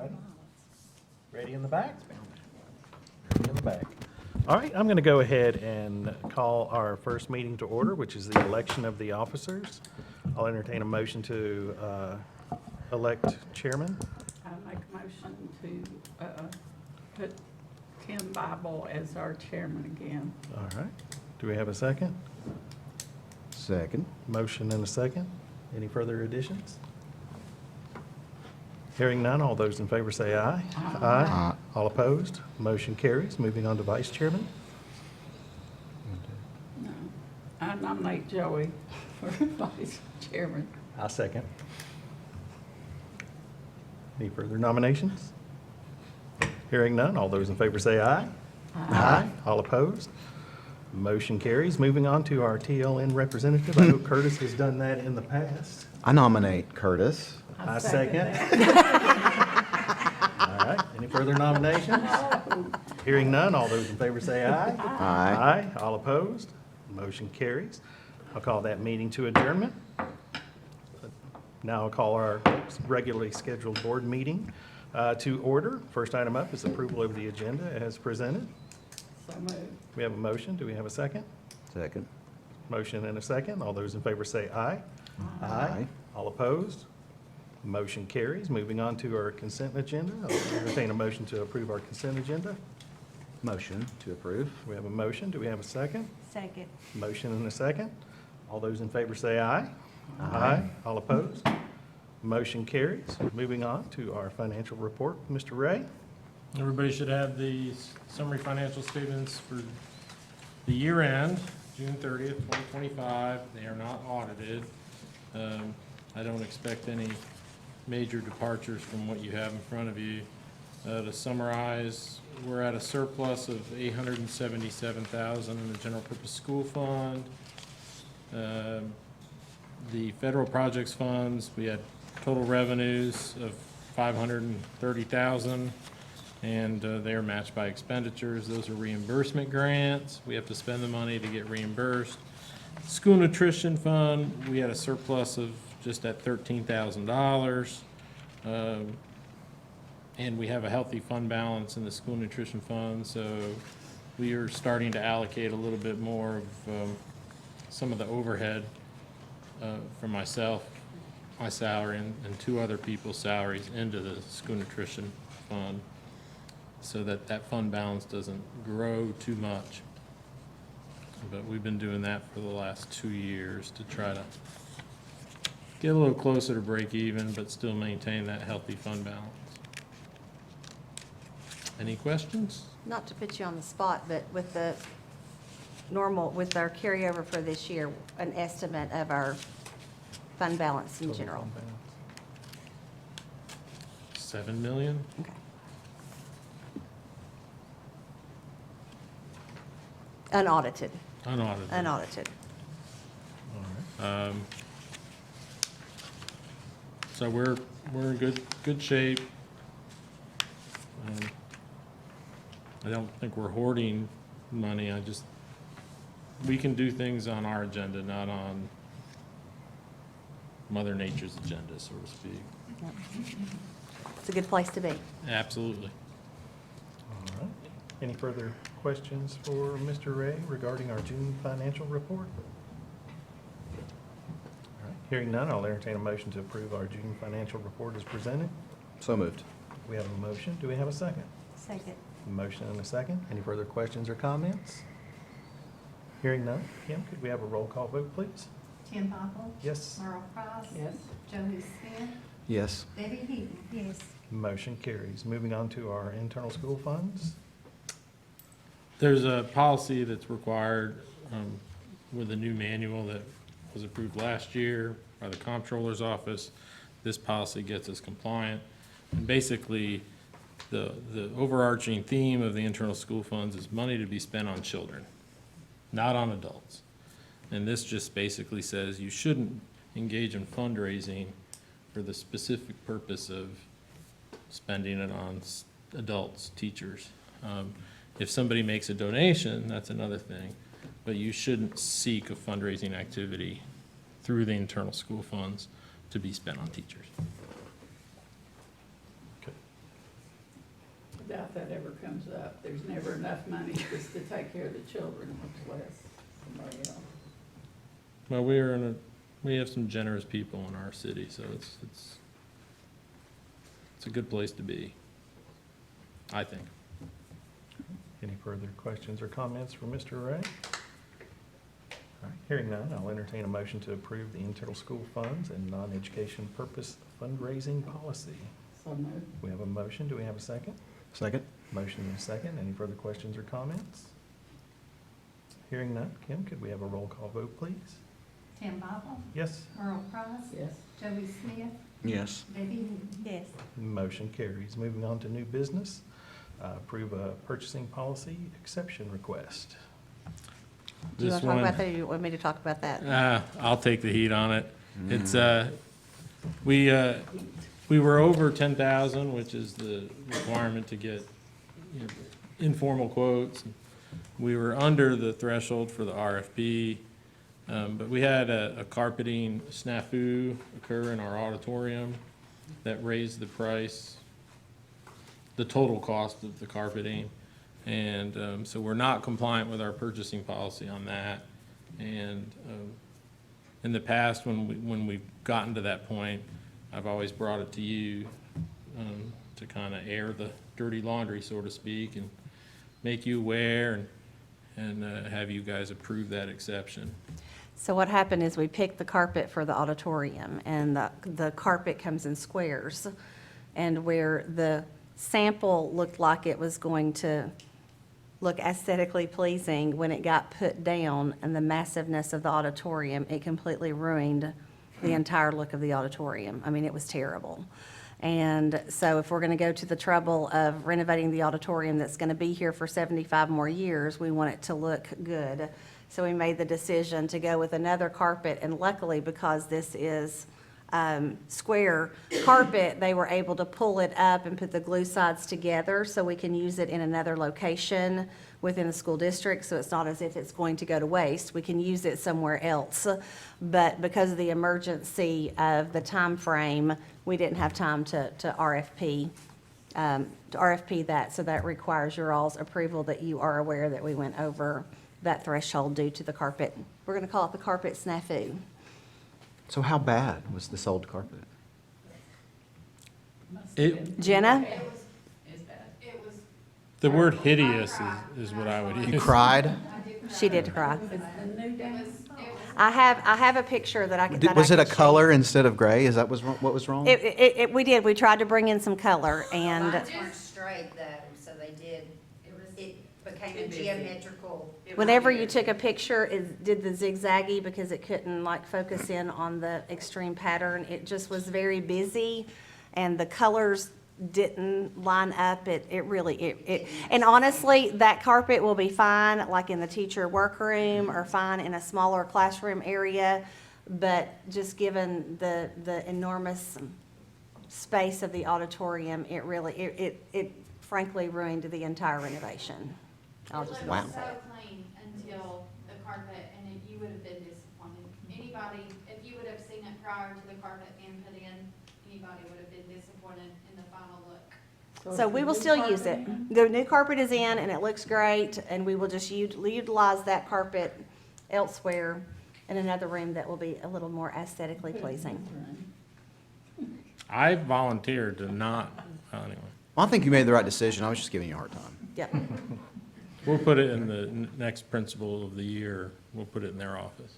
right. Ready in the back? Ready in the back. All right, I'm going to go ahead and call our first meeting to order, which is the election of the officers. I'll entertain a motion to elect chairman. I make a motion to put Tim Bible as our chairman again. All right. Do we have a second? Second. Motion and a second. Any further additions? Hearing none, all those in favor say aye. Aye. All opposed? Motion carries. Moving on to vice chairman. No, I nominate Joey for vice chairman. I'll second. Any further nominations? Hearing none, all those in favor say aye. Aye. All opposed? Motion carries. Moving on to our TLN representative. I know Curtis has done that in the past. I nominate Curtis. I second. All right, any further nominations? Hearing none, all those in favor say aye. Aye. Aye. All opposed? Motion carries. I'll call that meeting to adjournment. Now I'll call our regularly scheduled board meeting to order. First item up is approval of the agenda as presented. So moved. We have a motion. Do we have a second? Second. Motion and a second. All those in favor say aye. Aye. All opposed? Motion carries. Moving on to our consent agenda. I'll entertain a motion to approve our consent agenda. Motion to approve. We have a motion. Do we have a second? Second. Motion and a second. All those in favor say aye. Aye. All opposed? Motion carries. Moving on to our financial report. Mr. Ray? Everybody should have the summary financial statements for the year end, June 30th, 2025. They are not audited. I don't expect any major departures from what you have in front of you. To summarize, we're at a surplus of $877,000 in the general purpose school fund. The federal projects funds, we had total revenues of $530,000, and they are matched by expenditures. Those are reimbursement grants. We have to spend the money to get reimbursed. School nutrition fund, we had a surplus of just at $13,000. And we have a healthy fund balance in the school nutrition fund, so we are starting to allocate a little bit more of some of the overhead for myself, my salary, and two other people's salaries into the school nutrition fund, so that that fund balance doesn't grow too much. But we've been doing that for the last 2 years to try to get a little closer to break even, but still maintain that healthy fund balance. Any questions? Not to put you on the spot, but with the with our carryover for this year, an estimate of our fund balance in general. 7 million? Okay. Unaudited, Unaudited. unaudited. So we're in good shape. I don't think we're hoarding money. We can do things on our agenda, not on Mother Nature's agenda, so to speak. Yep. It's a good place to be. Absolutely. All right. Any further questions for Mr. Ray regarding our June financial report? All right. Hearing none, I'll entertain a motion to approve our June financial report as presented. So moved. We have a motion. Do we have a second? Second. Motion and a second. Any further questions or comments? Hearing none. Kim, could we have a roll call vote, please? Tim Bible, Yes. Merle Cross. Yes. Joey Smith, Yes. Debbie Heaton. Yes. Motion carries. Moving on to our internal school funds. There's a policy that's required with a new manual that was approved last year by the comptroller's office. This policy gets us compliant. And basically, the overarching theme of the internal school funds is money to be spent on children, not on adults. And this just basically says you shouldn't engage in fundraising for the specific purpose of spending it on adults, teachers. If somebody makes a donation, that's another thing, but you shouldn't seek a fundraising activity through the internal school funds to be spent on teachers. Okay. Doubt that ever comes up. There's never enough money just to take care of the children, much less somebody else. Well, we have some generous people in our city, so it's a good place to be, I think. Any further questions or comments for Mr. Ray? All right, hearing none, I'll entertain a motion to approve the internal school funds and non-education purpose fundraising policy. So moved. We have a motion. Do we have a second? Second? Motion and a second. Any further questions or comments? Hearing none. Kim, could we have a roll call vote, please? Tim Bobble, Yes. Merle Price. Yes. Joey Smith, Yes. Debbie Eaton. Yes. Motion carries. Moving on to new business. Approve a purchasing policy exception request. Do you This want to talk one- about that, or you want me to talk about that? I'll take the heat on it. It's, we were over 10,000, which is the requirement to get, you know, informal quotes. We were under the threshold for the RFP, but we had a carpeting snafu occur in our auditorium that raised the price, the total cost of the carpeting. And so we're not compliant with our purchasing policy on that. And in the past, when we've gotten to that point, I've always brought it to you to kind of air the dirty laundry, so to speak, and make you aware and have you guys approve that exception. So what happened is we picked the carpet for the auditorium, and the carpet comes in squares. And where the sample looked like it was going to look aesthetically pleasing, when it got put down and the massiveness of the auditorium, it completely ruined the entire look of the auditorium. I mean, it was terrible. And so if we're going to go to the trouble of renovating the auditorium that's going to be here for 75 more years, we want it to look good. So we made the decision to go with another carpet, and luckily, because this is square carpet, they were able to pull it up and put the glue sides together so we can use it in another location within the school district, so it's not as if it's going to go to waste. We can use it somewhere else. But because of the emergency of the time frame, we didn't have time to RFP that, so that requires your all's approval that you are aware that we went over that threshold due to the carpet. We're going to call it the carpet snafu. So how bad was this old carpet? Must have It- been- Jenna? Is bad. The word hideous is what I would You use. cried? She did cry. Is the new down? I have a picture that I can. Was it a color instead of gray? Is that what was wrong? We did. We tried to bring in some color, and Lines weren't straight though, so they did, it became a geometrical. whenever you took a picture, it did the zigzaggy because it couldn't like focus in on the extreme pattern. It just was very busy, and the colors didn't line up. And honestly, that carpet will be fine, like in the teacher workroom, or fine in a smaller classroom area. But just given the enormous space of the auditorium, it frankly ruined the entire renovation. I'll just It Wow. looked so clean until the carpet, and you would have been disappointed. Anybody, if you would have seen it prior to the carpet being put in, anybody would have been disappointed in the final look. So is we the will new still carpet use it. in? The new carpet is in, and it looks great, and we will just utilize that carpet elsewhere in another room that will be a little more aesthetically pleasing. I volunteered to not, anyway. Well, I think you made the right decision. I was just giving you a hard time. Yep. We'll put it in the next principal of the year. We'll put it in their office.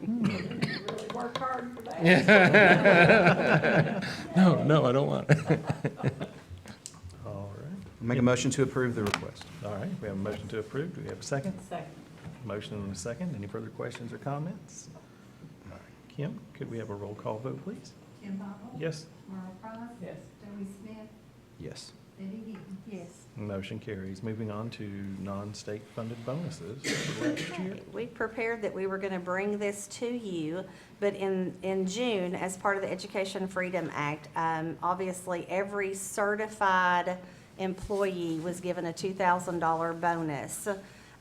Really work hard for that. No, I don't want it. All right. Make a motion to approve the request. All right, we have a motion to approve. Do we have a second? Second. Motion and a second. Any further questions or comments? All right. Kim, could we have a roll call vote, please? Tim Bobble. Yes. Merle Price. Yes. Joey Smith, Yes. Debbie Eaton. Yes. Motion carries. Moving on to non-state funded bonuses for last year. We prepared that we were going to bring this to you, but in June, as part of the Education Freedom Act, obviously, every certified employee was given a $2,000 bonus.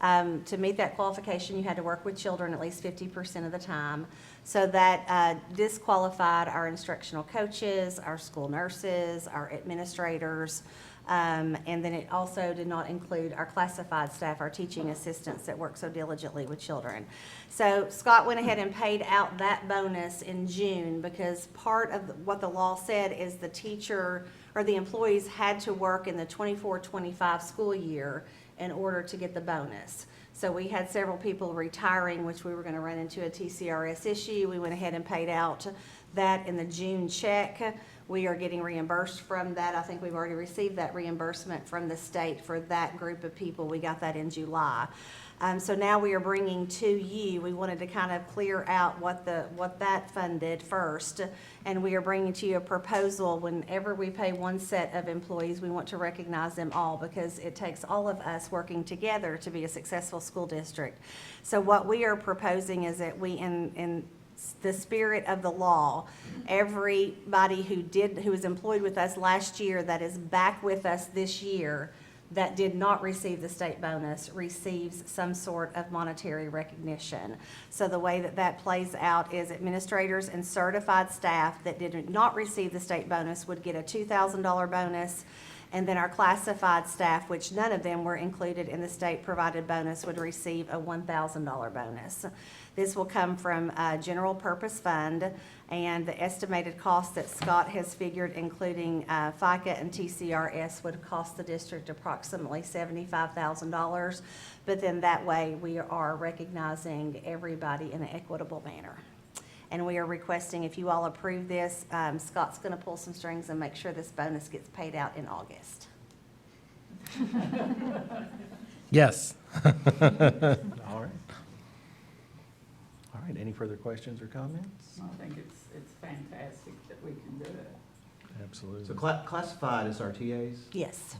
To meet that qualification, you had to work with children at least 50% of the time. So that disqualified our instructional coaches, our school nurses, our administrators, and then it also did not include our classified staff, our teaching assistants that work so diligently with children. So Scott went ahead and paid out that bonus in June because part of what the law said is the teacher or the employees had to work in the 24-25 school year in order to get the bonus. So we had several people retiring, which we were going to run into a TCRS issue. We went ahead and paid out that in the June check. We are getting reimbursed from that. I think we've already received that reimbursement from the state for that group of people. We got that in July. So now we are bringing to you, we wanted to kind of clear out what that funded first. And we are bringing to you a proposal. Whenever we pay one set of employees, we want to recognize them all because it takes all of us working together to be a successful school district. So what we are proposing is that we, in the spirit of the law, everybody who was employed with us last year that is back with us this year that did not receive the state bonus receives some sort of monetary recognition. So the way that plays out is administrators and certified staff that did not receive the state bonus would get a $2,000 bonus. And then our classified staff, which none of them were included in the state-provided bonus, would receive a $1,000 bonus. This will come from a general purpose fund, and the estimated cost that Scott has figured, including FICA and TCRS, would cost the district approximately $75,000. But then that way, we are recognizing everybody in an equitable manner. And we are requesting, if you all approve this, Scott's going to pull some strings and make sure this bonus gets paid out in August. Yes. All right. All right, any further questions or comments? I think it's fantastic that we can do it. Absolutely. So classified as our TAs? Yes,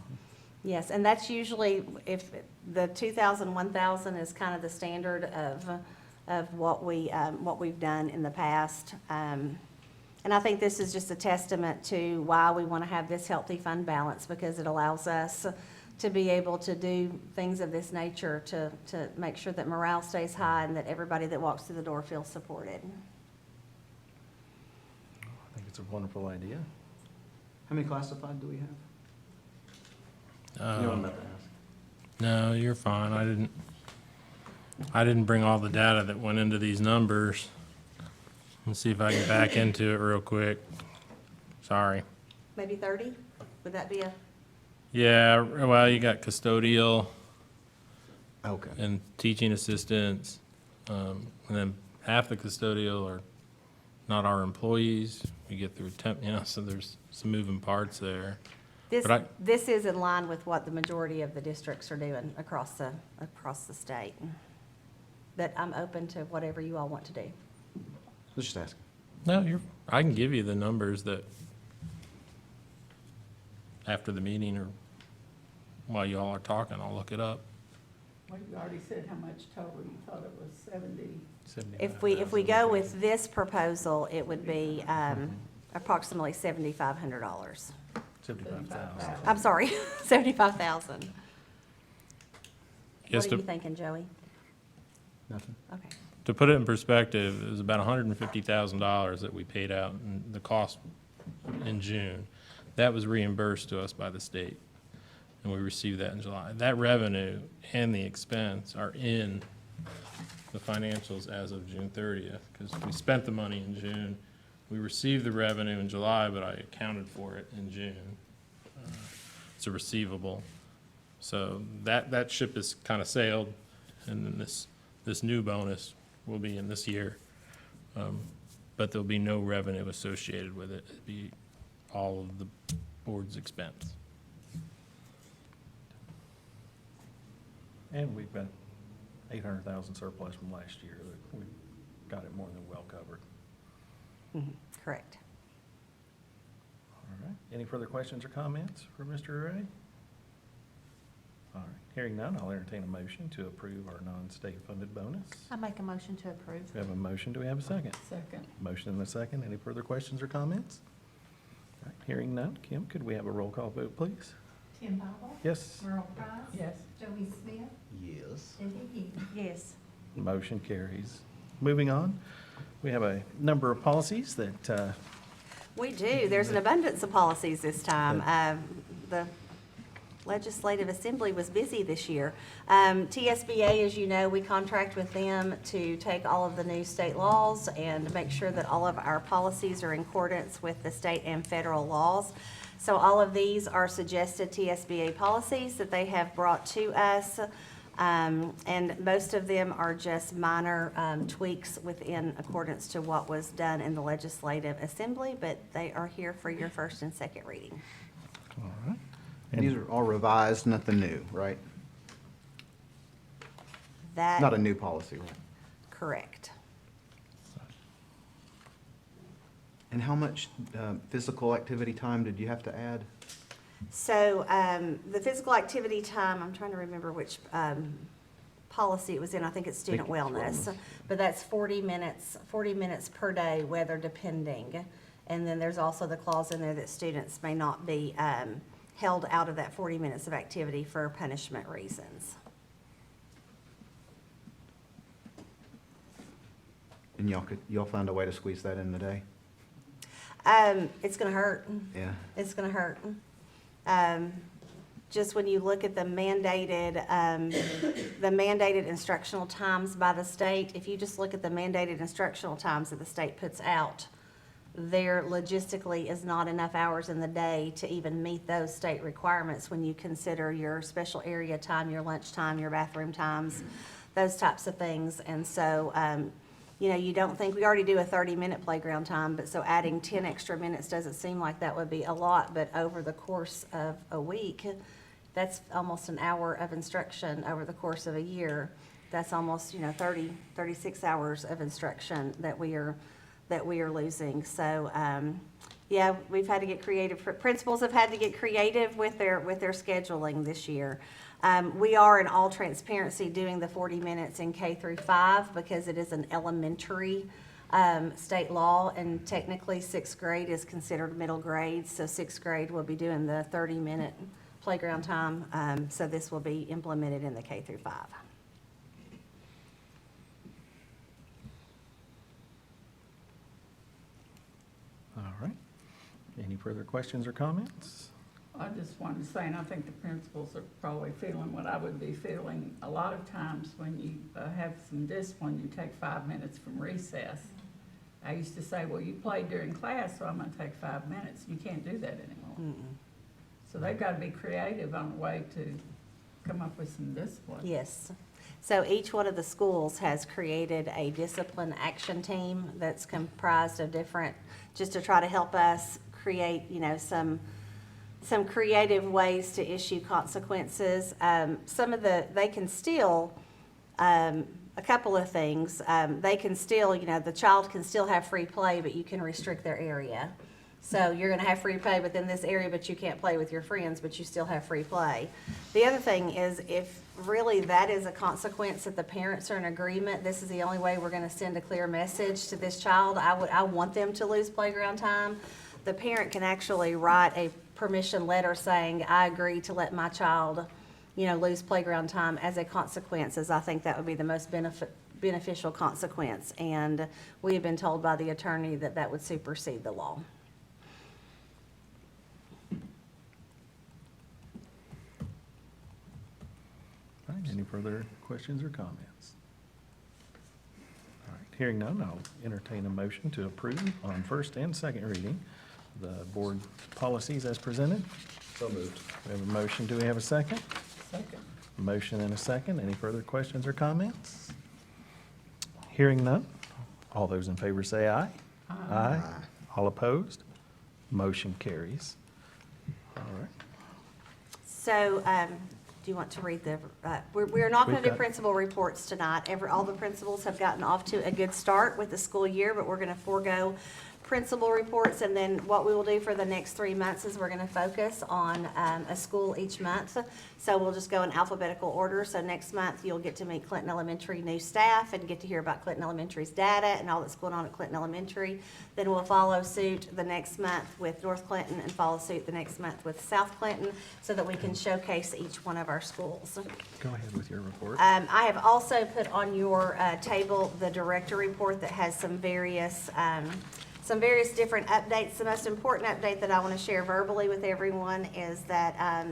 yes, and that's usually, if the 2,000, 1,000 is kind of the standard of what we've done in the past. And I think this is just a testament to why we want to have this healthy fund balance, because it allows us to be able to do things of this nature to make sure that morale stays high and that everybody that walks through the door feels supported. I think it's a wonderful idea. How many classified do we have? You know what I'm about to ask. No, you're fine. I didn't bring all the data that went into these numbers. Let's see if I can back into it real quick. Sorry. Maybe 30? Would that be a? Yeah, well, you got custodial Okay. and teaching assistants, and then half the custodial are not our employees. We get through temp, so there's some moving parts there. This is in line with what the majority of the districts are doing across the state. But I'm open to whatever you all want to do. Let's just ask. No, I can give you the numbers that after the meeting or while you all are talking, I'll look it up. Well, you already said how much total, you thought it was 70. If we go with this proposal, it would be approximately $7,500. 75,000. I'm sorry, 75,000. Yes, What are you thinking, Joey? Nothing. Okay. To put it in perspective, it was about $150,000 that we paid out in the cost in June. That was reimbursed to us by the state, and we received that in July. That revenue and the expense are in the financials as of June 30th, because we spent the money in June. We received the revenue in July, but I accounted for it in June. It's a receivable. So that ship has kind of sailed, and then this new bonus will be in this year. But there'll be no revenue associated with it. It'll be all of the board's expense. And we've got 800,000 surplus from last year that we got it more than well covered. Correct. All right. Any further questions or comments for Mr. Ray? All right. Hearing none, I'll entertain a motion to approve our non-state funded bonus. I make a motion to approve. We have a motion. Do we have a second? Second. Motion and a second. Any further questions or comments? All right. Hearing none. Kim, could we have a roll call vote, please? Tim Bible, Yes. Merle Price. Yes. Joey Smith, Yes. Debbie Higgins. Yes. Motion carries. Moving on, we have a number of policies that, We do. There's an abundance of policies this time. The Legislative Assembly was busy this year. TSBA, as you know, we contract with them to take all of the new state laws and make sure that all of our policies are in accordance with the state and federal laws. So all of these are suggested TSBA policies that they have brought to us. And most of them are just minor tweaks within accordance to what was done in the Legislative Assembly, but they are here for your first and second reading. all right. And these are all revised, nothing new, right? That. Not a new policy, right? Correct. And how much physical activity time did you have to add? So the physical activity time, I'm trying to remember which policy it was in. I think it's student think it's wellness. wellness. But that's 40 minutes per day, weather depending. And then there's also the clause in there that students may not be held out of that 40 minutes of activity for punishment reasons. And y'all find a way to squeeze that in the day? It's gonna hurt. Yeah. It's gonna hurt. Just when you look at the mandated instructional times by the state, if you just look at the mandated instructional times that the state puts out, there logistically is not enough hours in the day to even meet those state requirements when you consider your special area time, your lunch time, your bathroom times, those types of things. And so, you know, you don't think, we already do a 30-minute playground time, but so adding 10 extra minutes doesn't seem like that would be a lot, but over the course of a week, that's almost an hour of instruction over the course of a year. That's almost, 36 hours of instruction that we are losing. So, yeah, we've had to get creative. Principals have had to get creative with their scheduling this year. We are, in all transparency, doing the 40 minutes in K through 5 because it is an elementary state law, and technically 6th grade is considered middle grade. So 6th grade will be doing the 30-minute playground time. So this will be implemented in the K through 5. All right. Any further questions or comments? I just wanted to say, and I think the principals are probably feeling what I would be feeling. A lot of times when you have some discipline, you take 5 minutes from recess. I used to say, well, you played during class, so I'm gonna take 5 minutes. You can't do that anymore. So they've gotta be creative on a way to come up with some discipline. Yes. So each one of the schools has created a discipline action team that's comprised of different, just to try to help us create, some creative ways to issue consequences. They can still, a couple of things. They can still, the child can still have free play, but you can restrict their area. So you're gonna have free play within this area, but you can't play with your friends, but you still have free play. The other thing is, if really that is a consequence that the parents are in agreement, this is the only way we're gonna send a clear message to this child, I want them to lose playground time. The parent can actually write a permission letter saying, I agree to let my child, lose playground time as a consequence, as I think that would be the most beneficial consequence. And we have been told by the attorney that that would supersede the law. All right, any further questions or comments? All right, hearing none, I'll entertain a motion to approve on first and second reading the board policies as presented. So moved. We have a motion. Do we have a second? Second. A motion and a second. Any further questions or comments? Hearing none, all those in favor say aye. Aye. All opposed? Motion carries. All right. So, do you want to read the, we're not going We've to do got- principal reports tonight. All the principals have gotten off to a good start with the school year, but we're going to forego principal reports, and then what we will do for the next 3 months is we're gonna focus on a school each month. So we'll just go in alphabetical order. So next month, you'll get to meet Clinton Elementary new staff and get to hear about Clinton Elementary's data and all that's going on at Clinton Elementary. Then we'll follow suit the next month with North Clinton and follow suit the next month with South Clinton so that we can showcase each one of our schools. Go ahead with your report. I have also put on your table the director report that has some various different updates. The most important update that I want to share verbally with everyone is that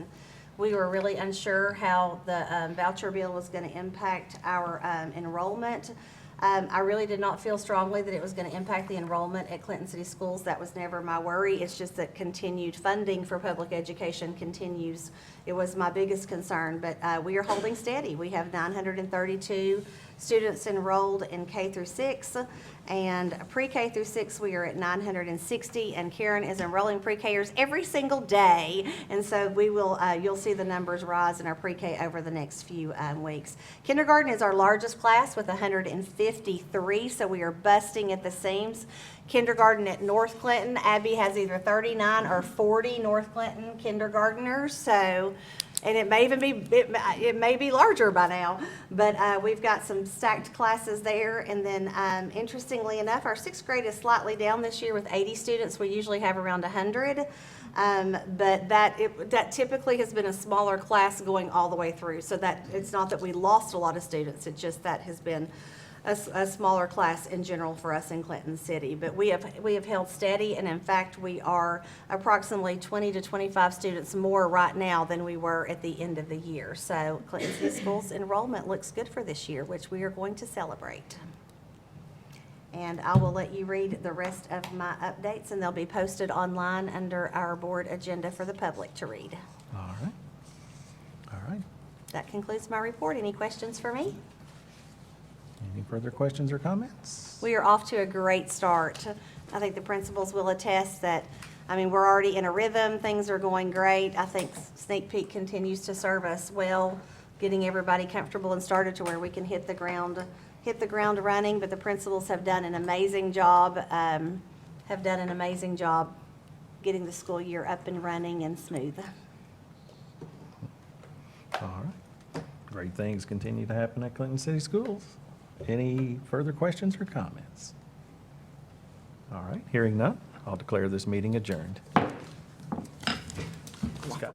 we were really unsure how the voucher bill was going to impact our enrollment. I really did not feel strongly that it was going to impact the enrollment at Clinton City Schools. That was never my worry. It's just that continued funding for public education continues. It was my biggest concern, but we are holding steady. We have 932 students enrolled in K through 6, and pre-K through 6 we are at 960, and Karen is enrolling pre-Kers every single day, and so we will, you'll see the numbers rise in our pre-K over the next few weeks. Kindergarten is our largest class with 153, so we are busting at the seams. Kindergarten at North Clinton, Abby has either 39 or 40 North Clinton kindergartners, so, and it may even be, it may be larger by now, but we've got some stacked classes there. And then interestingly enough, our 6th grade is slightly down this year with 80 students. We usually have around 100, but that typically has been a smaller class going all the way through. So that it's not that we lost a lot of students, it's just that has been a smaller class in general for us in Clinton City. But we have held steady, and in fact, we are approximately 20 to 25 students more right now than we were at the end of the year. So Clinton City Schools enrollment looks good for this year, which we are going to celebrate. And I will let you read the rest of my updates, and they'll be posted online under our board agenda for the public to read. All right. All right. That concludes my report. Any questions for me? Any further questions or comments? We are off to a great start. I think the principals will attest that, I mean, we're already in a rhythm. Things are going great. I think Sneak Peek continues to serve us well, getting everybody comfortable and started to where we can hit the ground running. But the principals have done an amazing job, getting the school year up and running and smooth. All right. Great things continue to happen at Clinton City Schools. Any further questions or comments? All right, hearing none, I'll declare this meeting adjourned. Scott.